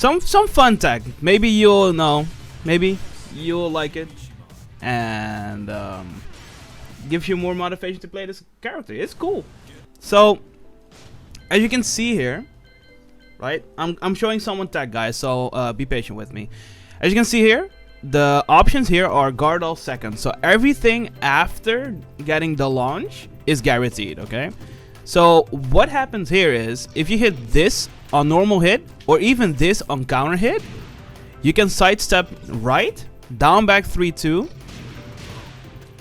some fun tech. Maybe you'll know. Maybe you'll like it, and gives you more motivation to play this character. It's cool. So as you can see here, right? I'm showing someone tech, guys. So be patient with me. As you can see here, the options here are guard all seconds. So everything after getting the launch is guaranteed. Okay. So what happens here is if you hit this on normal hit or even this on counter hit, you can sidestep right, down back 3-2.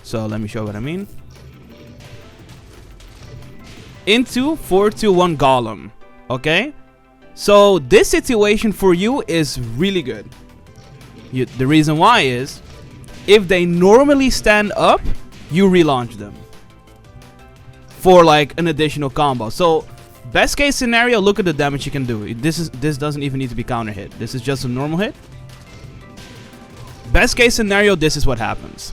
So let me show what I mean. Into 4-2-1 Golem. Okay? So this situation for you is really good. The reason why is if they normally stand up, you relaunch them for like an additional combo. So best case scenario, look at the damage you can do. This doesn't even need to be counter hit. This is just a normal hit. Best case scenario, this is what happens.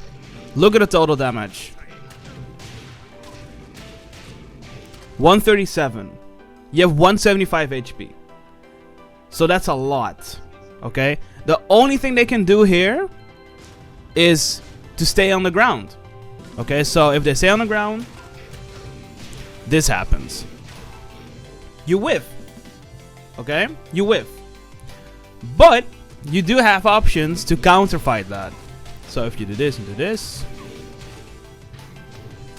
Look at the total damage. 137. You have 175 HP. So that's a lot. Okay? The only thing they can do here is to stay on the ground. Okay? So if they stay on the ground, this happens. You whiff. Okay? You whiff. But you do have options to counterfight that. So if you do this and do this,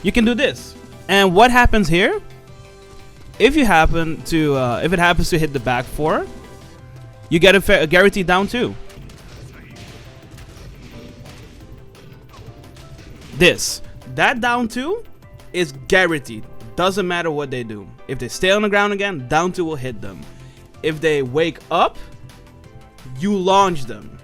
you can do this. And what happens here? If you happen to, if it happens to hit the back 4, you get a guaranteed down 2. That down 2 is guaranteed. Doesn't matter what they do. If they stay on the ground again, down 2 will hit them. If they wake up, you launch them.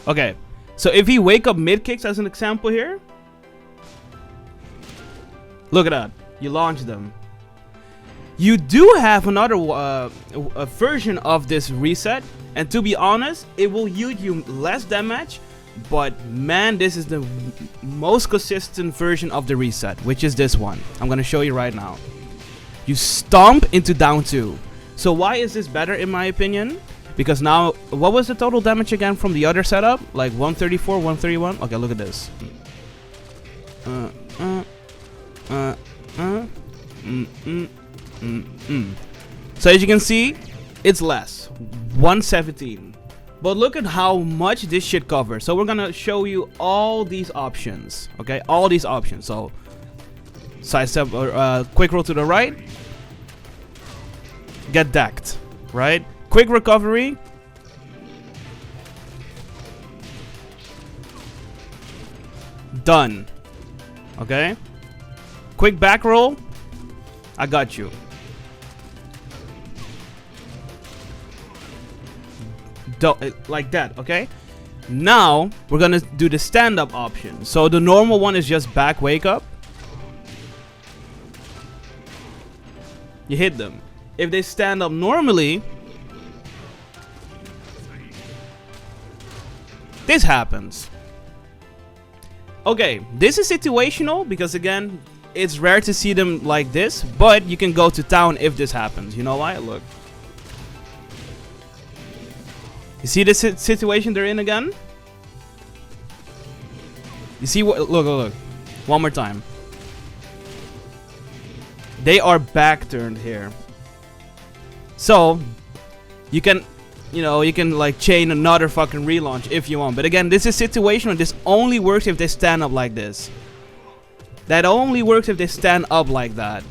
Okay, so if he wake up mid kicks as an example here, look at that. You launch them. You do have another a version of this reset, and to be honest, it will yield you less damage. But man, this is the most consistent version of the reset, which is this one. I'm gonna show you right now. You stomp into down 2. So why is this better in my opinion? Because now, what was the total damage again from the other setup? Like 134, 131? Okay, look at this. So as you can see, it's less. 117. But look at how much this shit covers. So we're gonna show you all these options. Okay, all these options. So sidestep or quick roll to the right. Get decked, right? Quick recovery. Done. Okay. Quick back roll. I got you. Like that, okay? Now we're gonna do the stand-up option. So the normal one is just back wake up. You hit them. If they stand up normally, this happens. Okay, this is situational because again, it's rare to see them like this, but you can go to town if this happens. You know why? Look. You see this situation they're in again? You see what? Look. One more time. They are back turned here. So, you can, you can like chain another fucking relaunch if you want. But again, this is situational. This only works if they stand up like this. That only works if they stand up like that.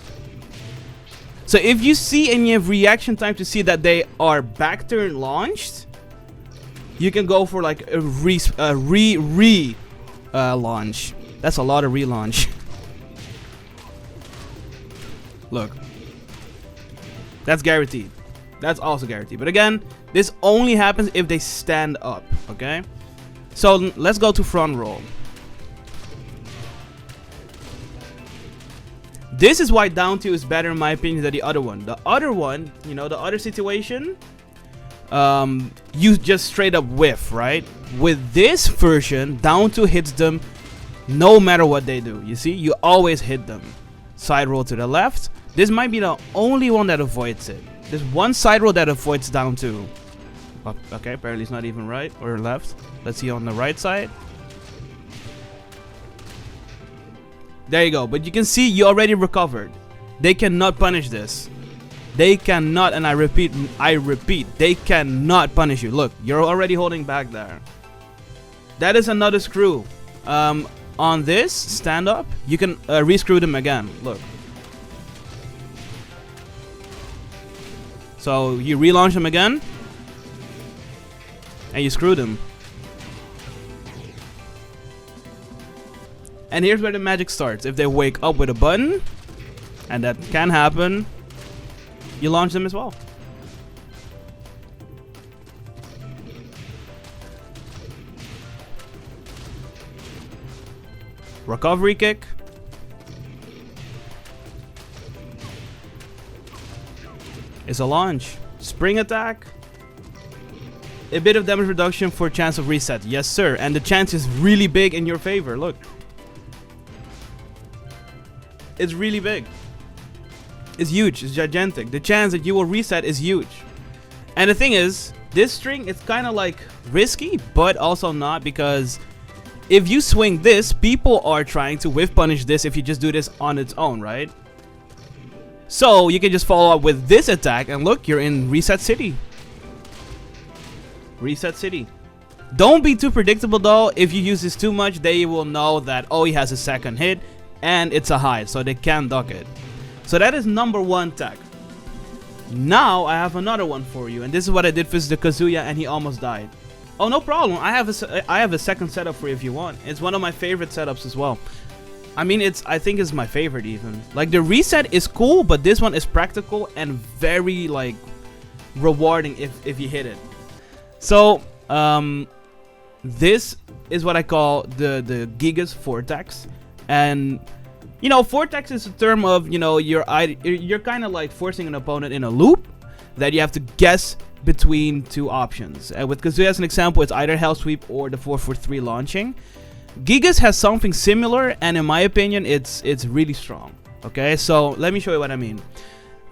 So if you see and you have reaction time to see that they are back turn launched, you can go for like a launch. That's a lot of relaunch. Look. That's guaranteed. That's also guaranteed. But again, this only happens if they stand up, okay? So let's go to front roll. This is why down 2 is better in my opinion than the other one. The other one, the other situation, you just straight up whiff, right? With this version, down 2 hits them no matter what they do. You see, you always hit them. Side roll to the left, This might be the only one that avoids it. There's one side roll that avoids down 2. Oh, okay, apparently it's not even right or left. Let's see on the right side. There you go. But you can see you already recovered. They cannot punish this. They cannot, and I repeat, they cannot punish you. Look, you're already holding back there. That is another screw. On this stand up, you can re-screw them again. Look. So you relaunch them again, and you screw them. And here's where the magic starts. If they wake up with a button, and that can happen, you launch them as well. Recovery kick. It's a launch. Spring attack. A bit of damage reduction for chance of reset. Yes, sir. And the chance is really big in your favor. Look. It's really big. It's huge. It's gigantic. The chance that you will reset is huge. And the thing is, this string, it's kind of like risky, but also not, because if you swing this, people are trying to whiff punish this if you just do this on its own, right? So you can just follow up with this attack, and look, you're in Reset City. Reset City. Don't be too predictable though. If you use this too much, they will know that, oh, he has a second hit, and it's a high, so they can duck it. So that is number 1 tech. Now I have another one for you, and this is what I did with the Kazuya, and he almost died. Oh, no problem. I have a second setup for you if you want. It's one of my favorite setups as well. I mean, I think it's my favorite even. Like, the reset is cool, but this one is practical and very like rewarding if you hit it. So this is what I call the Gigas Vortex. And you know, Vortex is a term of, you know, you're kind of like forcing an opponent in a loop that you have to guess between 2 options. And with Kazuya as an example, it's either Hell Sweep or the 4-4-3 launching. Gigas has something similar, and in my opinion, it's really strong. Okay, so let me show you what I mean.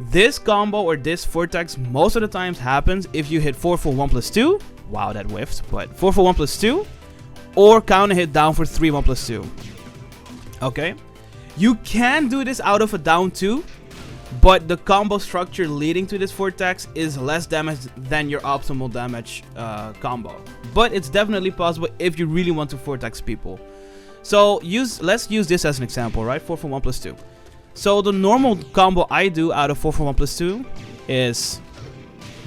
This combo or this Vortex most of the times happens if you hit 4 for 1+2. Wow, that whiffed. But 4 for 1+2, or counter hit down for 3 1+2. Okay. You can do this out of a down 2, but the combo structure leading to this Vortex is less damage than your optimal damage combo. But it's definitely possible if you really want to Vortex people. So let's use this as an example, right? 4 for 1+2. So the normal combo I do out of 4 for 1+2 is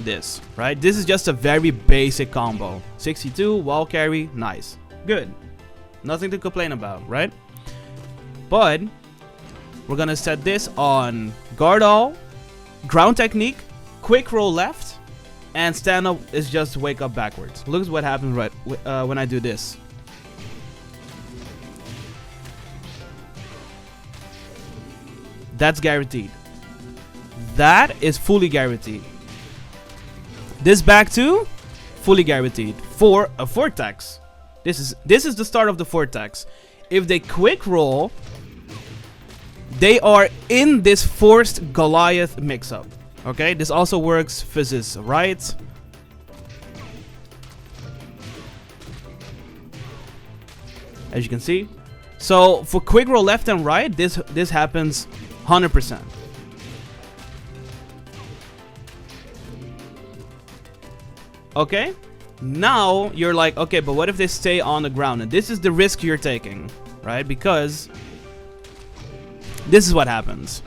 this, right? This is just a very basic combo. 62, wall carry, nice. Good. Nothing to complain about, right? But we're gonna set this on guard all, ground technique, quick roll left, and stand up is just wake up backwards. Look at what happens right when I do this. That's guaranteed. That is fully guaranteed. This back two, fully guaranteed for a Vortex. This is the start of the Vortex. If they quick roll, they are in this forced Goliath mix-up. Okay, this also works physics, right? As you can see. So for quick roll left and right, this happens 100%. Okay, now you're like, okay, but what if they stay on the ground? And this is the risk you're taking, right? Because this is what happens.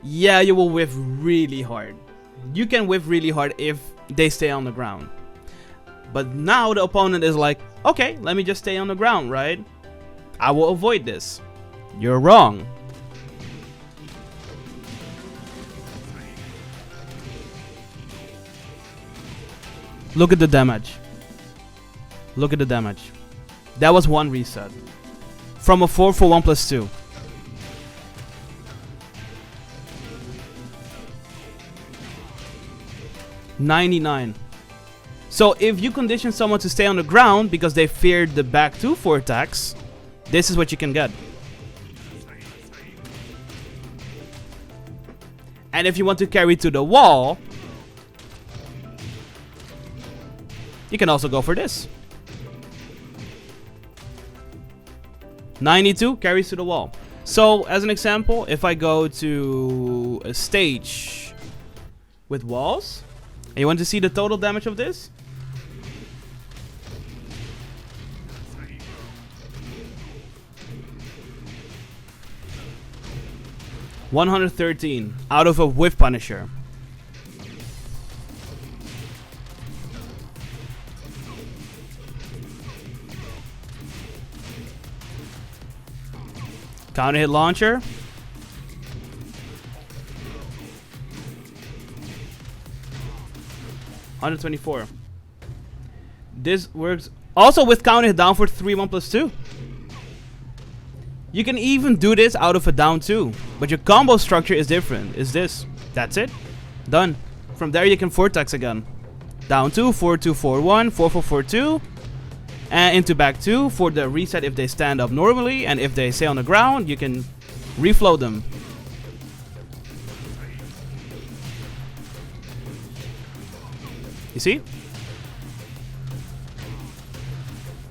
Yeah, you will whiff really hard. You can whiff really hard if they stay on the ground. But now the opponent is like, okay, let me just stay on the ground, right? I will avoid this. You're wrong. Look at the damage. Look at the damage. That was one reset. From a 4 for 1+2. $99. So if you condition someone to stay on the ground because they feared the back 2 Vortex, this is what you can get. And if you want to carry to the wall, you can also go for this. 92 carries to the wall. So, as an example, if I go to a stage with walls, and you want to see the total damage of this? $113 out of a Whiff Punisher. Counter hit launcher. 124. This works also with counter hit down for 3 1+2. You can even do this out of a down 2, but your combo structure is different. Is this? That's it. Done. From there you can Vortex again. Down 2, 4-2, 4-1, 4-4, 4-2. And into back 2 for the reset if they stand up normally, and if they stay on the ground, you can reflow them. You see?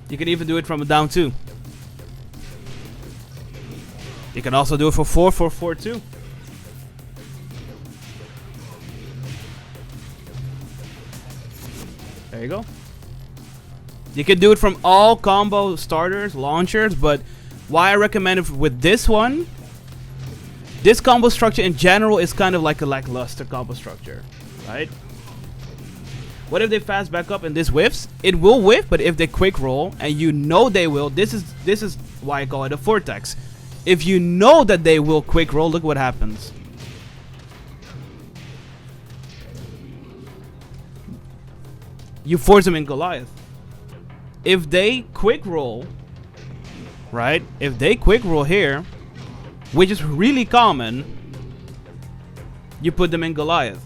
You can even do it from a down 2. You can also do it for 4-4-4-2. There you go. You can do it from all combo starters, launchers, but why I recommend it with this one, this combo structure in general is kind of like a lackluster combo structure, right? What if they fast back up and this whiffs? It will whiff, but if they quick roll, and you know they will, this is why I call it a Vortex. If you know that they will quick roll, look what happens. You force them in Goliath. If they quick roll, right? If they quick roll here, which is really common, you put them in Goliath.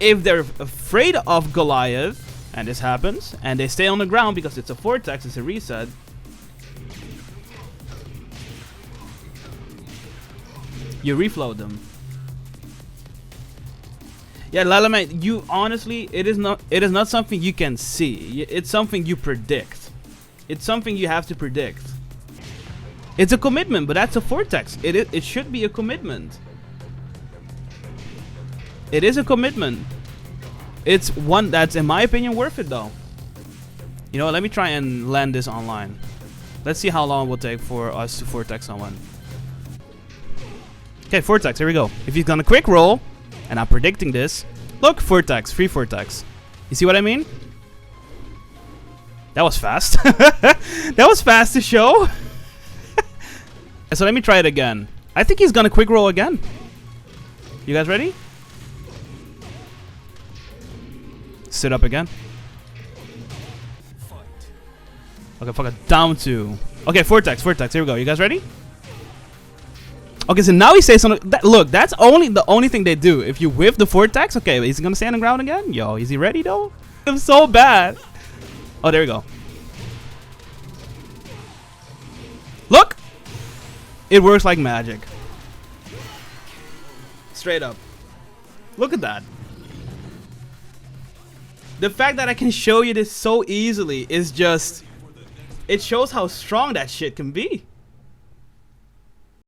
If they're afraid of Goliath, and this happens, and they stay on the ground because it's a Vortex, it's a reset, you reflow them. Yeah, Lalamate, you honestly, it is not something you can see. It's something you predict. It's something you have to predict. It's a commitment, but that's a Vortex. It should be a commitment. It is a commitment. It's one that's, in my opinion, worth it though. You know, let me try and land this online. Let's see how long it will take for us to Vortex someone. Okay, Vortex, here we go. If he's gonna quick roll, and I'm predicting this. Look, Vortex, free Vortex. You see what I mean? That was fast. That was fast to show. So let me try it again. I think he's gonna quick roll again. You guys ready? Sit up again. Okay, fuck it. Down 2. Okay, Vortex, here we go. You guys ready? Okay, so now he says something. Look, that's the only thing they do. If you whiff the Vortex, okay, is he gonna stand on the ground again? Yo, is he ready though? I'm so bad. Oh, there we go. Look, it works like magic. Straight up. Look at that. The fact that I can show you this so easily is just, it shows how strong that shit can be.